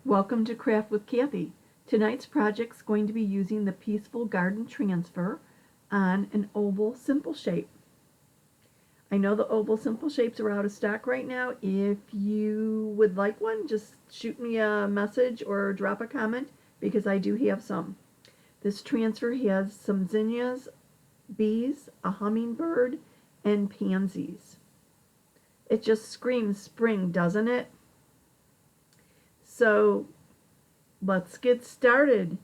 Welcome to Craft with Kathie. Tonight's project is going to be using the Peaceful Garden Transfer on an oval simple shape. I know the oval simple shapes are out of stock right now. If you would like one, just shoot me a message or drop a comment because I do have some. This transfer has some zinnias, bees, a hummingbird, and pansies. It just screams spring, doesn't it? So let's get started.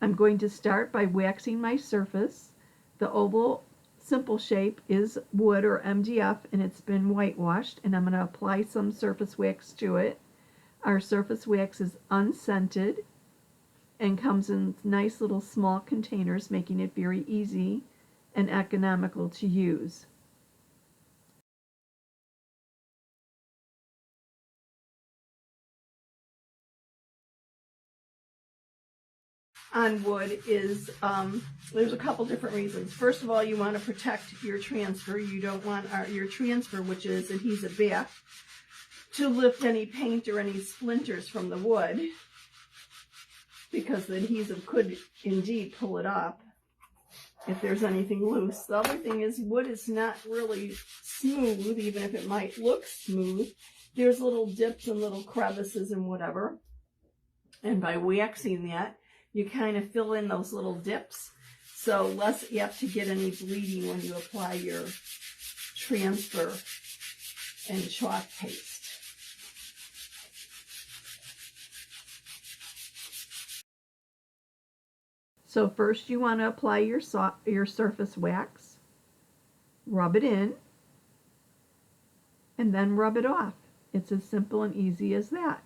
I'm going to start by waxing my surface. The oval simple shape is wood or MDF and it's been whitewashed, and I'm going to apply some surface wax to it. Our surface wax is unscented and comes in nice little small containers, making it very easy and economical to use. On wood is, there's a couple different reasons. First of all, you want to protect your transfer. You don't want your transfer, which is adhesive back, to lift any paint or any splinters from the wood, because the adhesive could indeed pull it up if there's anything loose. The other thing is wood is not really smooth, even if it might look smooth. There's little dips and little crevices and whatever. And by waxing that, you kind of fill in those little dips, so less apt to get any bleeding when you apply your transfer and chalk paste. So first you want to apply your surface wax, rub it in, and then rub it off. It's as simple and easy as that.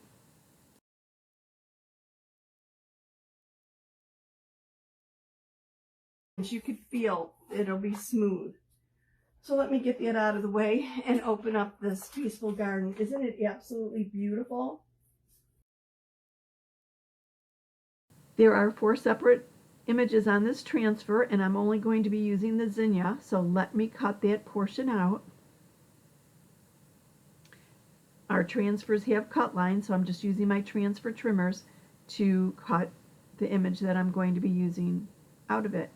You could feel it'll be smooth. So let me get that out of the way and open up this Peaceful Garden. Isn't it absolutely beautiful? There are 4 separate images on this transfer, and I'm only going to be using the zinnia, so let me cut that portion out. Our transfers have cut lines, so I'm just using my transfer trimmers to cut the image that I'm going to be using out of it.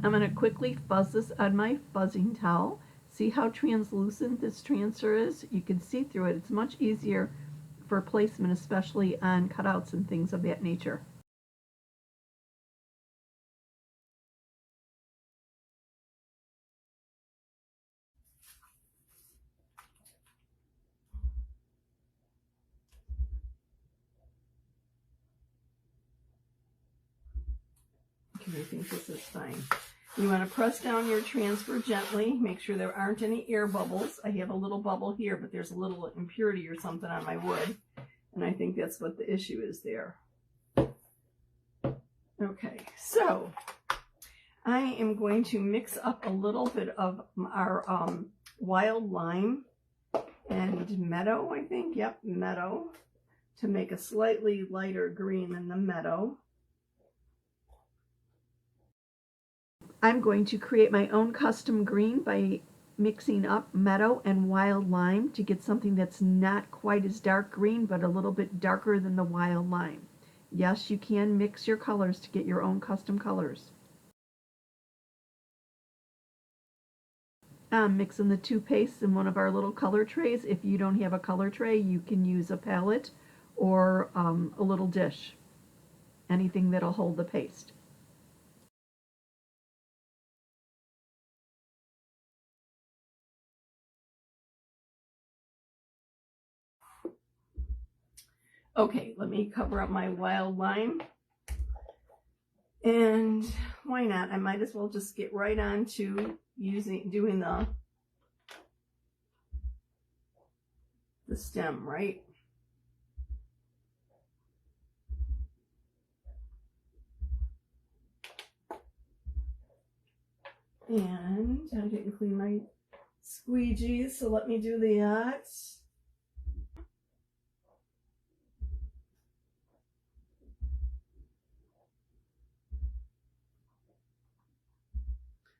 I'm going to quickly fuzz this on my fuzzing towel. See how translucent this transfer is? You can see through it. It's much easier for placement, especially on cutouts and things of that nature. Okay, I think this is fine. You want to press down your transfer gently. Make sure there aren't any air bubbles. I have a little bubble here, but there's a little impurity or something on my wood, and I think that's what the issue is there. Okay, so I am going to mix up a little bit of our wild lime and meadow, I think. Yep, meadow, to make a slightly lighter green than the meadow. I'm going to create my own custom green by mixing up meadow and wild lime to get something that's not quite as dark green, but a little bit darker than the wild lime. Yes, you can mix your colors to get your own custom colors. I'm mixing the 2 pastes in one of our little color trays. If you don't have a color tray, you can use a palette or a little dish. Anything that'll hold the paste. Okay, let me cover up my wild lime. And why not? I might as well just get right on to doing the stem, right? And I didn't clean my squeegees, so let me do that.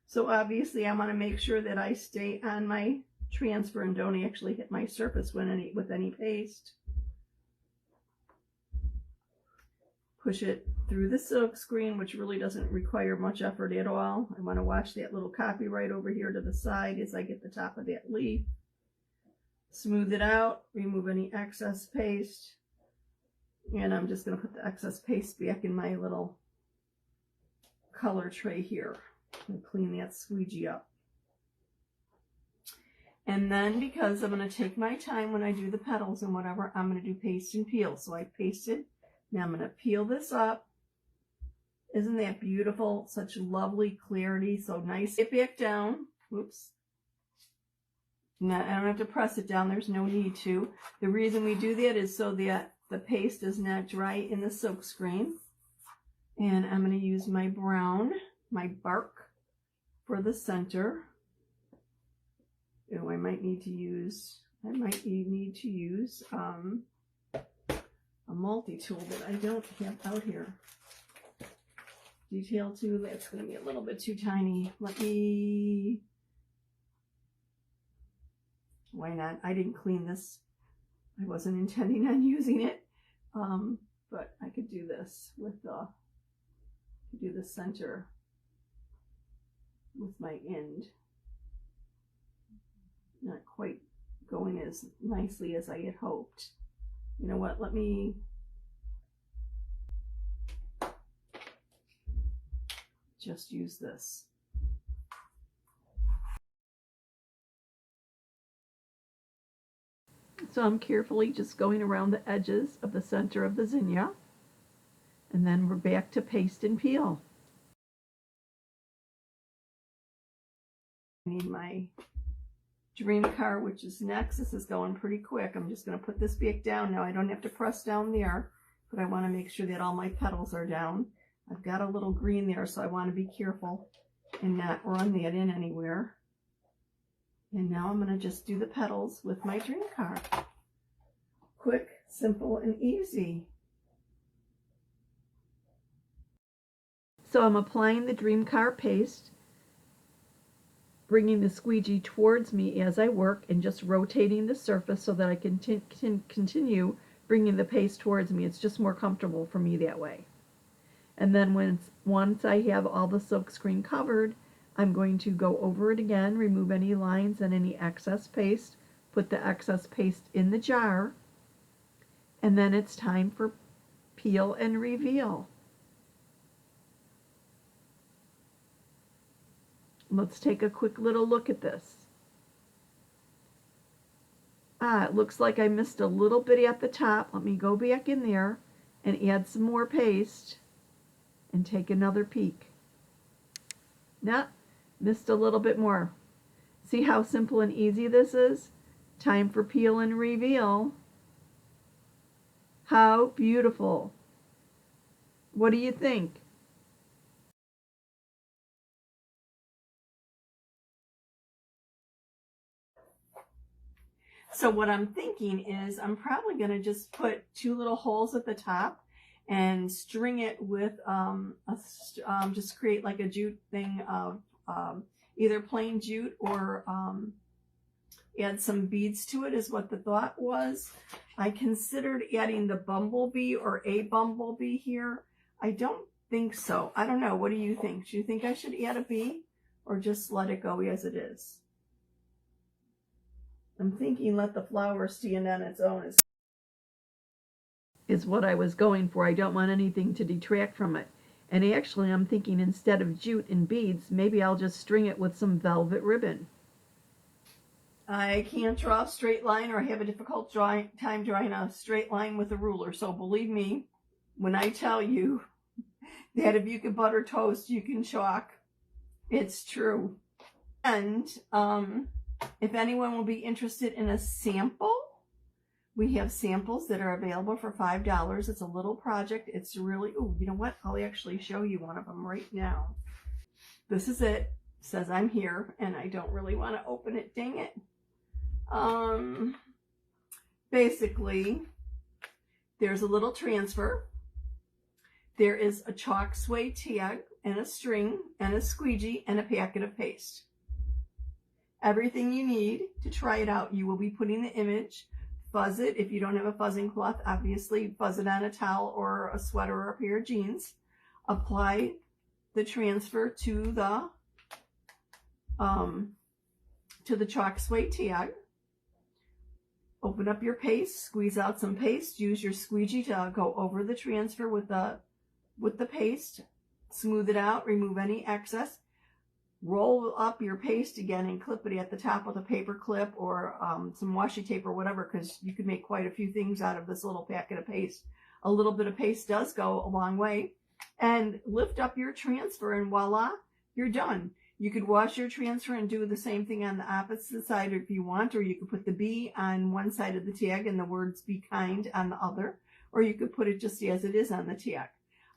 So obviously I want to make sure that I stay on my transfer and don't actually hit my surface with any paste. Push it through the silk screen, which really doesn't require much effort at all. I want to watch that little copyright over here to the side as I get the top of that leaf. Smooth it out, remove any excess paste, and I'm just going to put the excess paste back in my little color tray here and clean that squeegee up. And then, because I'm going to take my time when I do the petals and whatever, I'm going to do paste and peel. So I pasted. Now I'm going to peel this up. Isn't that beautiful? Such lovely clarity. So nice. Get back down. Whoops. Now, I don't have to press it down. There's no need to. The reason we do that is so that the paste does not dry in the silk screen. And I'm going to use my brown, my bark, for the center. Oh, I might need to use a multi-tool that I don't have out here. Detail tool, that's going to be a little bit too tiny. Why not? I didn't clean this. I wasn't intending on using it. But I could do this with the center with my end. Not quite going as nicely as I had hoped. You know what, let me just use this. So I'm carefully just going around the edges of the center of the zinnia. And then we're back to paste and peel. I need my dream car, which is next. This is going pretty quick. I'm just going to put this back down now. I don't have to press down there, but I want to make sure that all my petals are down. I've got a little green there, so I want to be careful and not run that in anywhere. And now I'm going to just do the petals with my dream car. Quick, simple, and easy. So I'm applying the dream car paste, bringing the squeegee towards me as I work and just rotating the surface so that I can continue bringing the paste towards me. It's just more comfortable for me that way. And then once I have all the silk screen covered, I'm going to go over it again, remove any lines and any excess paste, put the excess paste in the jar, and then it's time for peel and reveal. Let's take a quick little look at this. It looks like I missed a little bit at the top. Let me go back in there and add some more paste and take another peek. Nah, missed a little bit more. See how simple and easy this is? Time for peel and reveal. How beautiful. What do you think? So what I'm thinking is I'm probably going to just put 2 little holes at the top and string it with, just create like a jute thing of either plain jute or add some beads to it is what the thought was. I considered adding the bumblebee or a bumblebee here. I don't think so. I don't know. What do you think? Do you think I should add a bee or just let it go as it is? I'm thinking let the flower stand on its own is what I was going for. I don't want anything to detract from it. And actually I'm thinking instead of jute and beads, maybe I'll just string it with some velvet ribbon. I can't draw a straight line or have a difficult time drawing a straight line with a ruler. So believe me when I tell you that if you can butter toast, you can chalk. It's true. And if anyone will be interested in a sample, we have samples that are available for $5. It's a little project. It's really, oh, you know what? I'll actually show you one of them right now. This is it. It says I'm here, and I don't really want to open it. Dang it. Basically, there's a little transfer. There is a chalk sway tag and a string and a squeegee and a packet of paste. Everything you need to try it out. You will be putting the image, fuzz it. If you don't have a fuzzing cloth, obviously fuzz it on a towel or a sweater or a pair of jeans. Apply the transfer to the chalk suede tag. Open up your paste, squeeze out some paste, use your squeegee to go over the transfer with the paste, smooth it out, remove any excess. Roll up your paste again and clip it at the top with a paper clip or some washi tape or whatever, because you could make quite a few things out of this little packet of paste. A little bit of paste does go a long way. And lift up your transfer and voila, you're done. You could wash your transfer and do the same thing on the opposite side if you want, or you could put the B on one side of the tag and the words "be kind" on the other, or you could put it just as it is on the tag.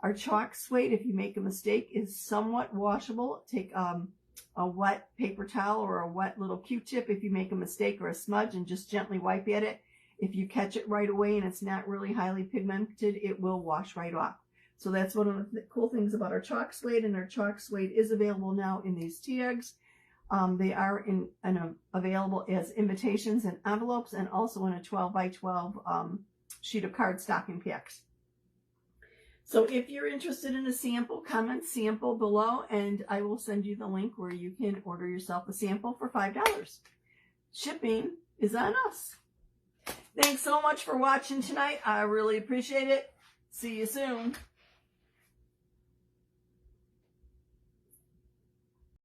Our chalk suede, if you make a mistake, is somewhat washable. Take a wet paper towel or a wet little Q-tip if you make a mistake or a smudge and just gently wipe at it. If you catch it right away and it's not really highly pigmented, it will wash right off. So that's one of the cool things about our chalk suede, and our chalk suede is available now in these tags. They are available as invitations and envelopes, and also in a 12 by 12 sheet of card stocking packs. So if you're interested in a sample, comment sample below, and I will send you the link where you can order yourself a sample for $5. Shipping is on us. Thanks so much for watching tonight. I really appreciate it. See you soon.